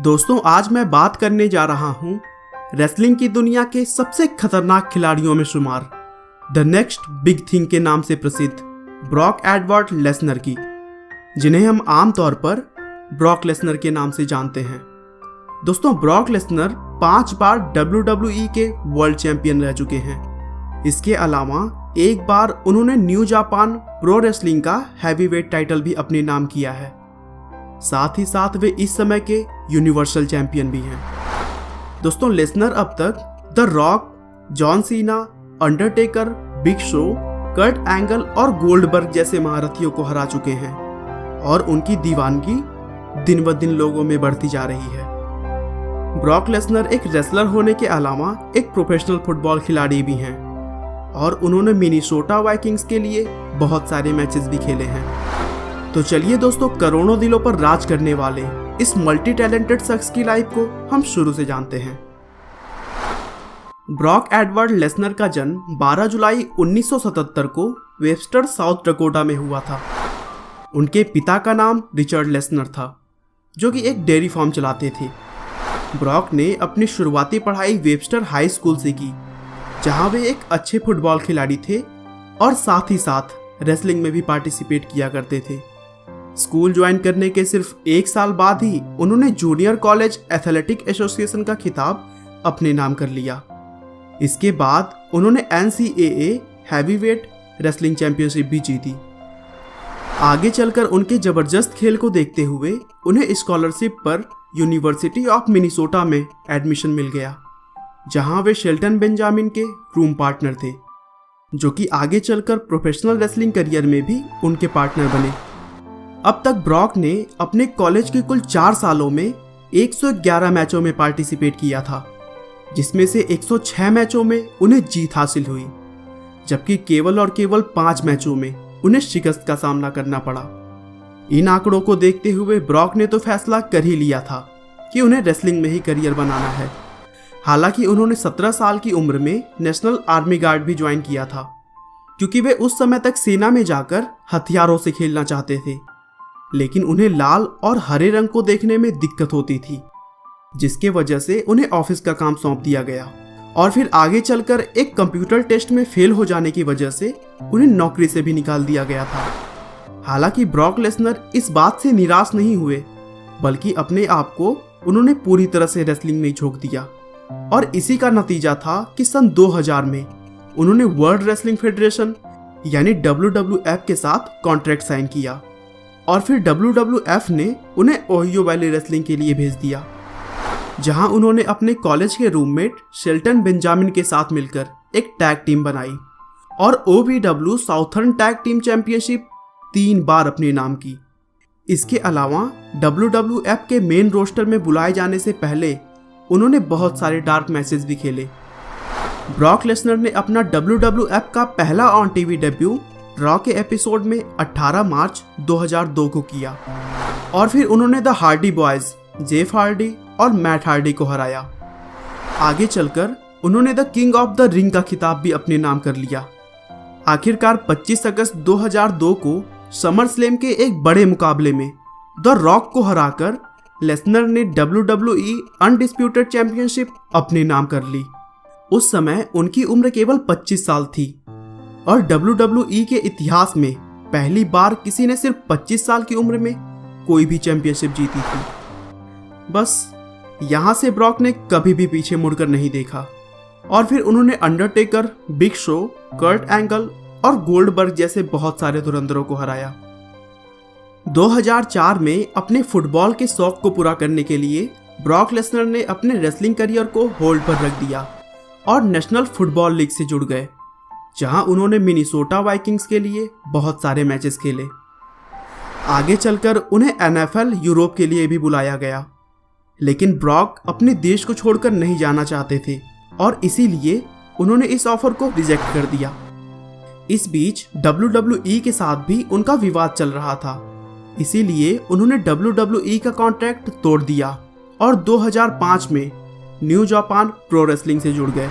दोस्तों, आज मैं बात करने जा रहा हूँ रेसलिंग की दुनिया के सबसे खतरनाक खिलाड़ियों में शुमार द नेक्स्ट बिग थिंग के नाम से प्रसिद्ध ब्रॉक एडवर्ड लेसनर की, जिन्हें हम आमतौर पर ब्रॉक लेसनर के नाम से जानते हैं। दोस्तों, ब्रॉक लेसनर 5 बार WWE के वर्ल्ड चैंपियन रह चुके हैं। इसके अलावा एक बार उन्होंने न्यू जापान प्रो रेसलिंग का हैवीवेट टाइटल भी अपने नाम किया है। साथ ही साथ वे इस समय के यूनिवर्सल चैंपियन भी हैं। दोस्तों, लेसनर अब तक the Rock, John Cena, Undertaker, Big Show, Kurt Angle और गोल्डबर्ग जैसे महारथियों को हरा चुके हैं और उनकी दीवानगी दिन ब दिन लोगों में बढ़ती जा रही है। ब्रॉक लेसनर एक रेसलर होने के अलावा एक प्रोफेशनल फुटबॉल खिलाड़ी भी हैं और उन्होंने मिनीसोटा वाइकिंग्स के लिए बहुत सारे मैचेस भी खेले हैं। तो चलिए दोस्तों, करोड़ों दिलों पर राज करने वाले इस मल्टी टैलेंटेड शख्स की लाइफ को हम शुरू से जानते हैं। ब्रॉक एडवर्ड लेसनर का जन्म 12 जुलाई 1977 को वेबस्टर, साउथ डकोटा में हुआ था। उनके पिता का नाम रिचर्ड लेसनर था, जो कि एक डेयरी फार्म चलाते थे। ब्रॉक ने अपनी शुरुआती पढ़ाई वेबस्टर हाई स्कूल से की, जहां वे एक अच्छे फुटबॉल खिलाड़ी थे और साथ ही साथ रेसलिंग में भी पार्टिसिपेट किया करते थे। स्कूल ज्वाइन करने के सिर्फ 1 साल बाद ही उन्होंने जूनियर कॉलेज एथलेटिक एसोसिएशन का खिताब अपने नाम कर लिया। इसके बाद उन्होंने NCAA हैवीवेट रेसलिंग चैंपियनशिप भी जीती। आगे चलकर उनके जबरदस्त खेल को देखते हुए उन्हें स्कॉलरशिप पर यूनिवर्सिटी ऑफ मिनीसोटा में एडमिशन मिल गया, जहां वे शेल्टन बेंजामिन के रूम पार्टनर थे, जो कि आगे चलकर प्रोफेशनल रेसलिंग करियर में भी उनके पार्टनर बने। अब तक ब्रॉक ने अपने कॉलेज के कुल 4 सालों में 111 मैचों में पार्टिसिपेट किया था, जिसमें से 106 मैचों में उन्हें जीत हासिल हुई, जबकि केवल 5 मैचों में उन्हें शिकस्त का सामना करना पड़ा। इन आंकड़ों को देखते हुए ब्रॉक ने तो फैसला कर ही लिया था कि उन्हें रेसलिंग में ही करियर बनाना है। हालांकि उन्होंने 17 साल की उम्र में नेशनल आर्मी गार्ड भी ज्वाइन किया था, क्योंकि वे उस समय तक सेना में जाकर हथियारों से खेलना चाहते थे, लेकिन उन्हें लाल और हरे रंग को देखने में दिक्कत होती थी, जिसके वजह से उन्हें ऑफिस का काम सौंप दिया गया और फिर आगे चलकर एक कंप्यूटर टेस्ट में फेल हो जाने की वजह से उन्हें नौकरी से भी निकाल दिया गया था। हालांकि ब्रॉक लेसनर इस बात से निराश नहीं हुए, बल्कि अपने आप को उन्होंने पूरी तरह से रेसलिंग में झोंक दिया और इसी का नतीजा था कि सन 2000 में उन्होंने वर्ल्ड रेसलिंग फेडरेशन यानी WWF के साथ कॉन्ट्रैक्ट साइन किया और फिर WWF ने उन्हें ओहियो वैली रेसलिंग के लिए भेज दिया, जहां उन्होंने अपने कॉलेज के रूममेट शेल्टन बेंजामिन के साथ मिलकर एक टैग टीम बनाई और OVW southern tag team championship 3 बार अपने नाम की। इसके अलावा WWF के मेन रोस्टर में बुलाए जाने से पहले उन्होंने बहुत सारे डार्क मैचेस भी खेले। ब्रॉक लेसनर ने अपना WWF का पहला ऑन टीवी डेब्यू रॉ के एपिसोड में 18 मार्च 2002 को किया और फिर उन्होंने the Hardy boys, Jeff Hardy और मैट हार्डी को हराया। आगे चलकर उन्होंने the king of the ring का खिताब भी अपने नाम कर लिया। आखिरकार 25 अगस्त 2002 को समर स्लैम के एक बड़े मुकाबले में द रॉक को हराकर लेसनर ने WWE अनडिस्प्यूटेड चैंपियनशिप अपने नाम कर ली। उस समय उनकी उम्र केवल 25 साल थी और WWE के इतिहास में पहली बार किसी ने सिर्फ 25 साल की उम्र में कोई भी चैंपियनशिप जीती थी। बस यहाँ से ब्रॉक ने कभी भी पीछे मुड़कर नहीं देखा और फिर उन्होंने Undertaker, Big Show, Kurt Angle और गोल्डबर्ग जैसे बहुत सारे धुरंधरों को हराया। 2004 में अपने फुटबॉल के शौक को पूरा करने के लिए ब्रॉक लेसनर ने अपने रेसलिंग करियर को होल्ड पर रख दिया और नेशनल फुटबॉल लीग से जुड़ गए, जहां उन्होंने मिनीसोटा वाइकिंग्स के लिए बहुत सारे मैचेस खेले। आगे चलकर उन्हें NFL यूरोप के लिए भी बुलाया गया, लेकिन ब्रॉक अपने देश को छोड़कर नहीं जाना चाहते थे और इसीलिए उन्होंने इस ऑफर को रिजेक्ट कर दिया। इस बीच WWE के साथ भी उनका विवाद चल रहा था, इसीलिए उन्होंने WWE का कॉन्ट्रैक्ट तोड़ दिया और 2005 में न्यू जापान प्रो रेसलिंग से जुड़ गए,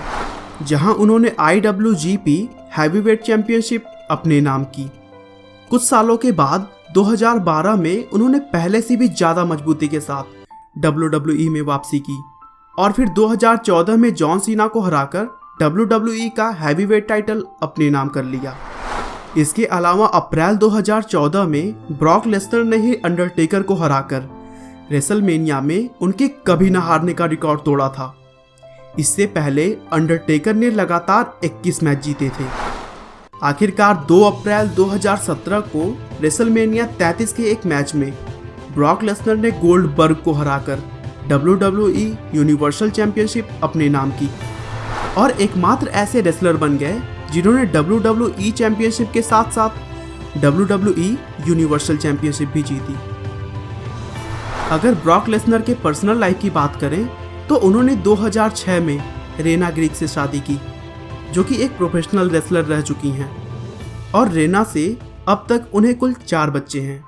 जहां उन्होंने IWGP हैवीवेट चैंपियनशिप अपने नाम की। कुछ सालों के बाद 2012 में उन्होंने पहले से भी ज़्यादा मजबूती के साथ WWE में वापसी की और फिर 2014 में जॉन सीना को हराकर WWE का हैवीवेट टाइटल अपने नाम कर लिया। इसके अलावा अप्रैल 2014 में ब्रॉक लेसनर ने ही अंडरटेकर को हराकर रेसलमेनिया में उनके कभी न हारने का रिकॉर्ड तोड़ा था। इससे पहले अंडरटेकर ने लगातार 21 मैच जीते थे। आखिरकार 2 अप्रैल 2017 को रेसलमेनिया 33 के एक मैच में ब्रॉक लेसनर ने गोल्डबर्ग को हराकर WWE यूनिवर्सल चैंपियनशिप अपने नाम की और एकमात्र ऐसे रेसलर बन गए जिन्होंने WWE चैंपियनशिप के साथ साथ WWE यूनिवर्सल चैंपियनशिप भी जीती। अगर ब्रॉक लेसनर के पर्सनल लाइफ की बात करें तो उन्होंने 2006 में रेना ग्रीक से शादी की, जो कि एक प्रोफेशनल रेसलर रह चुकी हैं, और रेना से अब तक उन्हें कुल 4 बच्चे हैं।